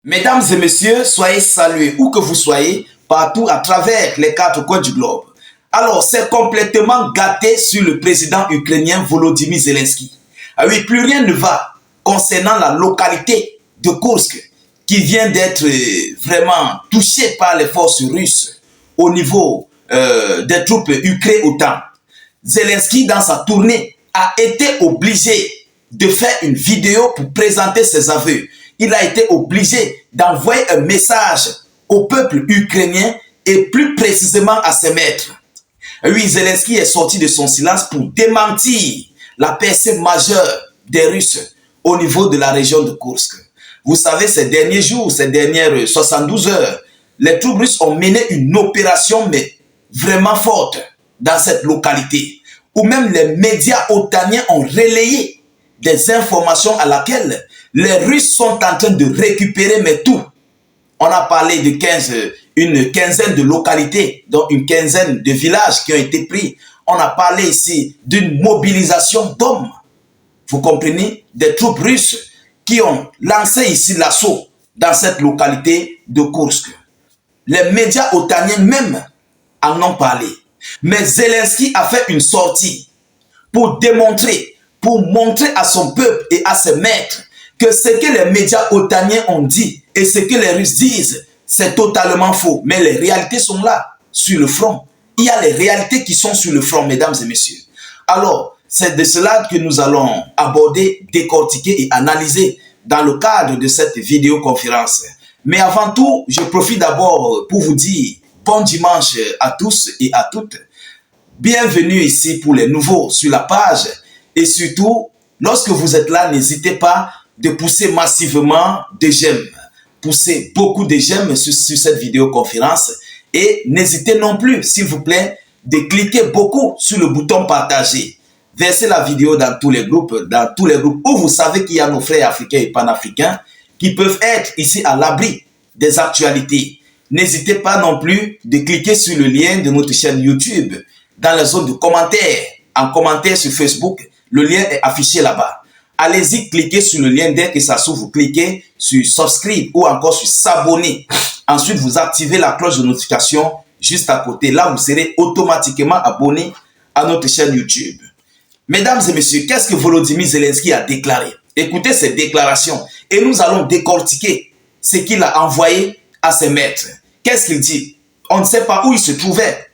Mesdames et messieurs, soyez salués où que vous soyez, partout à travers les quatre coins du globe. Alors, c'est complètement gâté sur le président ukrainien Volodymyr Zelensky. Ah oui, plus rien ne va concernant la localité de Kursk qui vient d'être vraiment touchée par les forces russes au niveau des troupes ukrainiennes OTAN. Zelensky, dans sa tournée, a été obligé de faire une vidéo pour présenter ses aveux. Il a été obligé d'envoyer un message au peuple ukrainien et plus précisément à ses maîtres. Oui, Zelensky est sorti de son silence pour démentir la percée majeure des Russes au niveau de la région de Kursk. Vous savez, ces derniers jours, ces dernières 72 heures, les troupes russes ont mené une opération mais vraiment forte dans cette localité, où même les médias otaniens ont relayé des informations à laquelle les Russes sont en train de récupérer mais tout. On a parlé de une quinzaine de localités, dont une quinzaine de villages qui ont été pris. On a parlé ici d'une mobilisation d'hommes. Vous comprenez? Des troupes russes qui ont lancé ici l'assaut dans cette localité de Kursk. Les médias otaniens même en ont parlé. Mais Zelensky a fait une sortie pour démontrer, pour montrer à son peuple et à ses maîtres que ce que les médias otaniens ont dit et ce que les Russes disent, c'est totalement faux. Mais les réalités sont là, sur le front. Il y a les réalités qui sont sur le front, mesdames et messieurs. Alors, c'est de cela que nous allons aborder, décortiquer et analyser dans le cadre de cette vidéoconférence. Mais avant tout, je profite d'abord pour vous dire bon dimanche à tous et à toutes. Bienvenue ici pour les nouveaux sur la page. Et surtout, lorsque vous êtes là, n'hésitez pas de pousser massivement des j'aime. Poussez beaucoup de j'aime sur cette vidéoconférence. Et n'hésitez non plus, s'il vous plaît, de cliquer beaucoup sur le bouton partager. Versez la vidéo dans tous les groupes où vous savez qu'il y a nos frères africains et panafricains qui peuvent être ici à l'abri des actualités. N'hésitez pas non plus de cliquer sur le lien de notre chaîne YouTube dans la zone de commentaires. En commentaire sur Facebook, le lien est affiché là-bas. Allez-y, cliquez sur le lien dès que ça s'ouvre, vous cliquez sur subscribe ou encore sur s'abonner. Ensuite, vous activez la cloche de notification juste à côté. Là, vous serez automatiquement abonné à notre chaîne YouTube. Mesdames et messieurs, qu'est-ce que Volodymyr Zelensky a déclaré? Écoutez ces déclarations et nous allons décortiquer ce qu'il a envoyé à ses maîtres. Qu'est-ce qu'il dit? On ne sait pas où il se trouvait.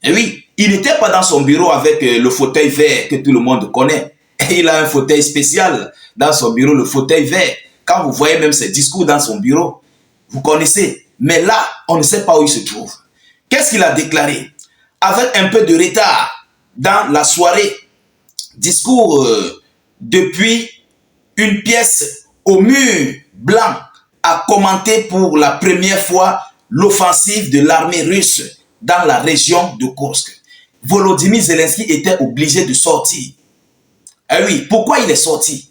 Et oui, il n'était pas dans son bureau avec le fauteuil vert que tout le monde connaît. Et il a un fauteuil spécial dans son bureau, le fauteuil vert. Quand vous voyez même ses discours dans son bureau, vous connaissez. Mais là, on ne sait pas où il se trouve. Qu'est-ce qu'il a déclaré? Avec un peu de retard dans la soirée, discours depuis une pièce au mur blanc a commenté pour la première fois l'offensive de l'armée russe dans la région de Kursk. Volodymyr Zelensky était obligé de sortir. Eh oui, pourquoi il est sorti?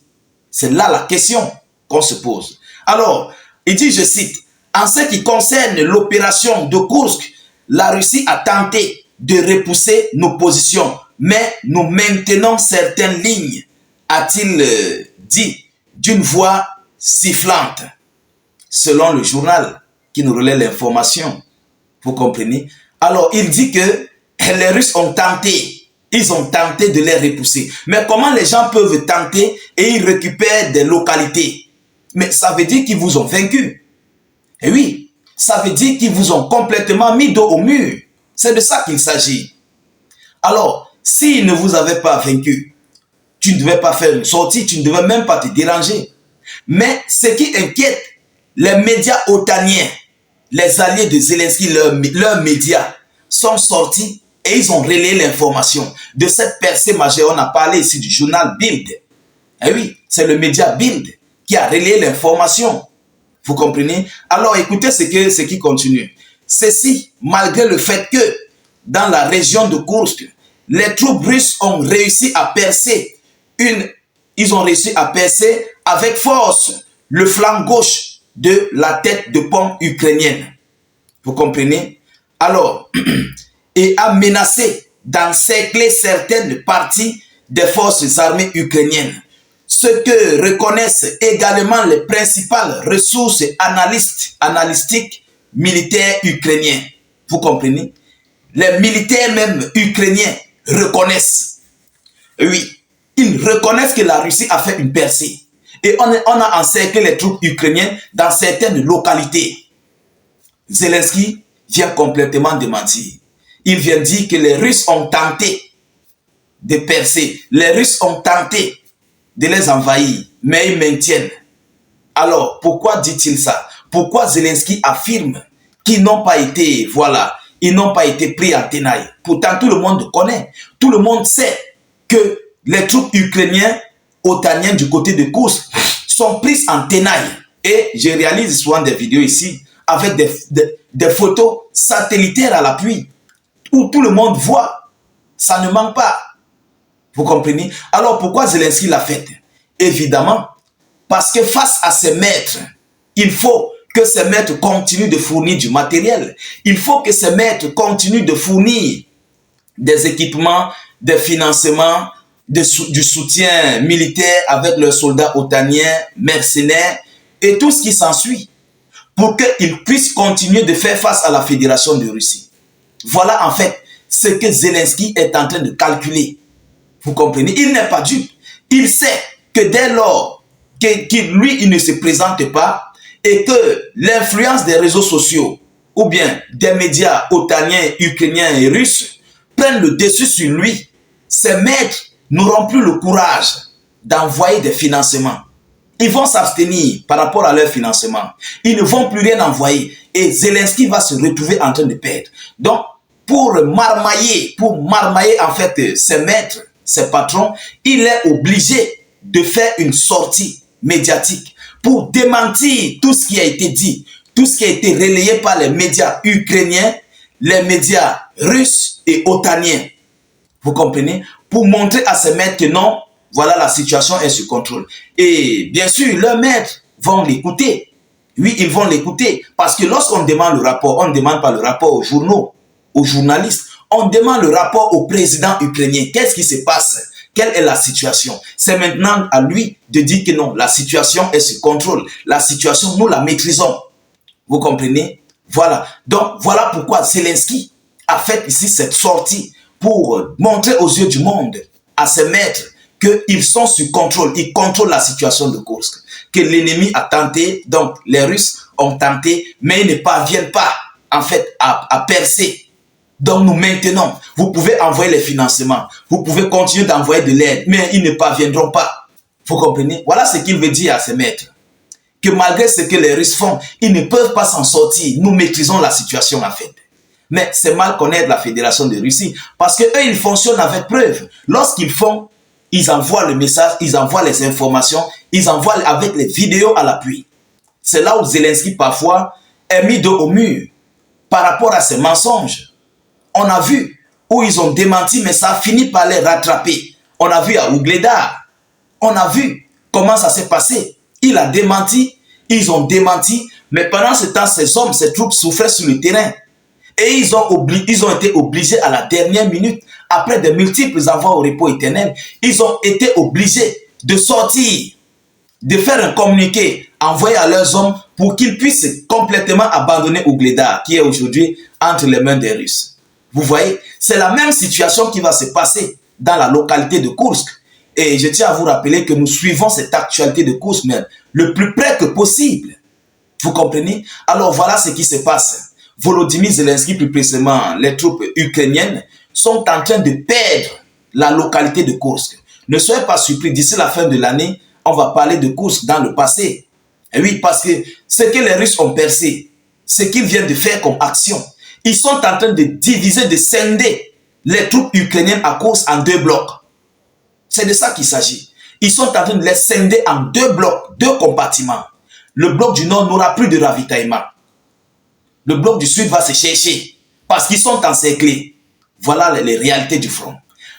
C'est là la question qu'on se pose. Alors, il dit, je cite, « En ce qui concerne l'opération de Kursk, la Russie a tenté de repousser nos positions, mais nous maintenons certaines lignes, a-t-il dit d'une voix sifflante. » Selon le journal qui nous relaie l'information. Vous comprenez? Alors, il dit que les Russes ont tenté. Ils ont tenté de les repousser. Mais comment les gens peuvent tenter et ils récupèrent des localités? Mais ça veut dire qu'ils vous ont vaincu. Et oui, ça veut dire qu'ils vous ont complètement mis dos au mur. C'est de ça qu'il s'agit. Alors, s'ils ne vous avaient pas vaincu, tu ne devais pas faire une sortie, tu ne devais même pas te déranger. Mais ce qui inquiète les médias otaniens, les alliés de Zelensky, leurs médias, sont sortis et ils ont relayé l'information de cette percée majeure. On a parlé ici du journal Bild. Eh oui, c'est le média Bild qui a relayé l'information. Vous comprenez? Alors écoutez ce qui continue. Ceci, malgré le fait que dans la région de Kursk, les troupes russes ont réussi à percer avec force le flanc gauche de la tête de pont ukrainienne. Vous comprenez? Alors, et a menacé d'encercler certaines parties des forces armées ukrainiennes. ce que reconnaissent également les principales ressources analytiques militaires ukrainiens. Vous comprenez? Les militaires même ukrainiens reconnaissent. Oui, ils reconnaissent que la Russie a fait une percée. Et on a encerclé les troupes ukrainiennes dans certaines localités. Zelensky vient complètement démentir. Il vient dire que les Russes ont tenté de percer. Les Russes ont tenté de les envahir, mais ils maintiennent. Alors, pourquoi dit-il ça? Pourquoi Zelensky affirme qu'ils n'ont pas été, voilà, ils n'ont pas été pris en tenaille? Pourtant, tout le monde connaît, tout le monde sait que les troupes ukrainiennes, otaniennes du côté de Kursk, sont prises en tenaille. Et je réalise souvent des vidéos ici avec des photos satellitaires à l'appui, où tout le monde voit, ça ne manque pas. Vous comprenez? Alors pourquoi Zelensky l'a fait? Évidemment, parce que face à ses maîtres, il faut que ces maîtres continuent de fournir du matériel. Il faut que ces maîtres continuent de fournir des équipements, des financements, du soutien militaire avec leurs soldats otaniens, mercenaires et tout ce qui s'ensuit pour qu'ils puissent continuer de faire face à la Fédération de Russie. Voilà en fait ce que Zelensky est en train de calculer. Vous comprenez? Il n'est pas dupe. Il sait que dès lors il ne se présente pas et que l'influence des réseaux sociaux ou bien des médias otaniens, ukrainiens et russes prennent le dessus sur lui, ses maîtres n'auront plus le courage d'envoyer des financements. Ils vont s'abstenir par rapport à leur financement. Ils ne vont plus rien envoyer. Et Zelensky va se retrouver en train de perdre. Donc, pour marmailler en fait ses maîtres, ses patrons, il est obligé de faire une sortie médiatique pour démentir tout ce qui a été dit, tout ce qui a été relayé par les médias ukrainiens, les médias russes et otaniens. Vous comprenez? Pour montrer à ses maîtres que non, voilà, la situation est sous contrôle. Et bien sûr, leurs maîtres vont l'écouter. Oui, ils vont l'écouter. Parce que lorsqu'on demande le rapport, on ne demande pas le rapport aux journaux, aux journalistes. On demande le rapport au président ukrainien. Qu'est-ce qui se passe? Quelle est la situation? C'est maintenant à lui de dire que non, la situation est sous contrôle. La situation, nous la maîtrisons. Vous comprenez? Voilà. Donc, voilà pourquoi Zelensky a fait ici cette sortie pour montrer aux yeux du monde, à ses maîtres, qu'ils sont sous contrôle. Ils contrôlent la situation de Kursk. Que l'ennemi a tenté, donc les Russes ont tenté, mais ils ne parviennent pas, en fait, à percer. Donc nous maintenons. Vous pouvez envoyer les financements. Vous pouvez continuer d'envoyer de l'aide, mais ils ne parviendront pas. Vous comprenez? Voilà ce qu'il veut dire à ses maîtres. Que malgré ce que les Russes font, ils ne peuvent pas s'en sortir. Nous maîtrisons la situation, en fait. Mais c'est mal connaître la Fédération de Russie, parce qu'eux, ils fonctionnent avec preuve. Lorsqu'ils font, ils envoient le message, ils envoient les informations, ils envoient avec les vidéos à l'appui. C'est là où Zelensky, parfois, est mis dos au mur par rapport à ces mensonges. On a vu où ils ont démenti, mais ça a fini par les rattraper. On a vu à Ougledar. On a vu comment ça s'est passé. Il a démenti, ils ont démenti, mais pendant ce temps, ces hommes, ces troupes souffraient sur le terrain. Et ils ont été obligés à la dernière minute, après de multiples envois au repos éternel, ils ont été obligés de sortir, de faire un communiqué envoyé à leurs hommes pour qu'ils puissent complètement abandonner Ougledar, qui est aujourd'hui entre les mains des Russes. Vous voyez, c'est la même situation qui va se passer dans la localité de Kursk. Et je tiens à vous rappeler que nous suivons cette actualité de Kursk même le plus près que possible. Vous comprenez? Alors voilà ce qui se passe. Volodymyr Zelensky, plus précisément les troupes ukrainiennes, sont en train de perdre la localité de Kursk. Ne soyez pas surpris, d'ici la fin de l'année, on va parler de Kursk dans le passé. Et oui, parce que ce que les Russes ont percé, ce qu'ils viennent de faire comme action, ils sont en train de diviser, de scinder les troupes ukrainiennes à Kursk en deux blocs. C'est de ça qu'il s'agit. Ils sont en train de les scinder en deux blocs, deux compartiments. Le bloc du nord n'aura plus de ravitaillement. Le bloc du sud va se chercher parce qu'ils sont encerclés. Voilà les réalités du front.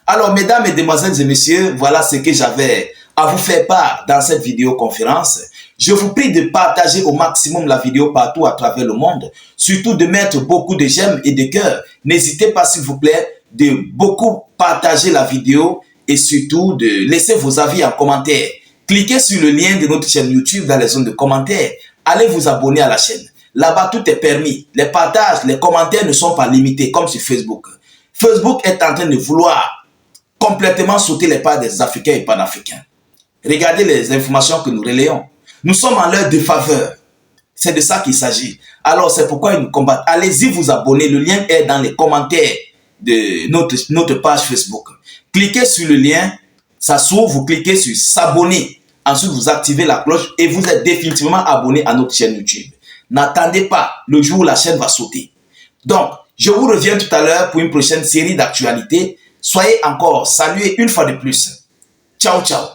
Alors, mesdames, mesdemoiselles et messieurs, voilà ce que j'avais à vous faire part dans cette vidéoconférence. Je vous prie de partager au maximum la vidéo partout à travers le monde. Surtout de mettre beaucoup de j'aime et de cœur. N'hésitez pas, s'il vous plaît, de beaucoup partager la vidéo et surtout de laisser vos avis en commentaire. Cliquez sur le lien de notre chaîne YouTube dans les zones de commentaires. Allez vous abonner à la chaîne. Là-bas, tout est permis. Les partages, les commentaires ne sont pas limités comme sur Facebook. Facebook est en train de vouloir complètement sauter les pas des Africains et Panafricains. Regardez les informations que nous relayons. Nous sommes en leur défaveur. C'est de ça qu'il s'agit. Alors, c'est pourquoi ils nous combattent. Allez-y vous abonner. Le lien est dans les commentaires de notre page Facebook. Cliquez sur le lien. Ça s'ouvre, vous cliquez sur s'abonner. Ensuite, vous activez la cloche et vous êtes définitivement abonné à notre chaîne YouTube. N'attendez pas le jour où la chaîne va sauter. Donc, je vous reviens tout à l'heure pour une prochaine série d'actualités. Soyez encore salués une fois de plus. Ciao, ciao.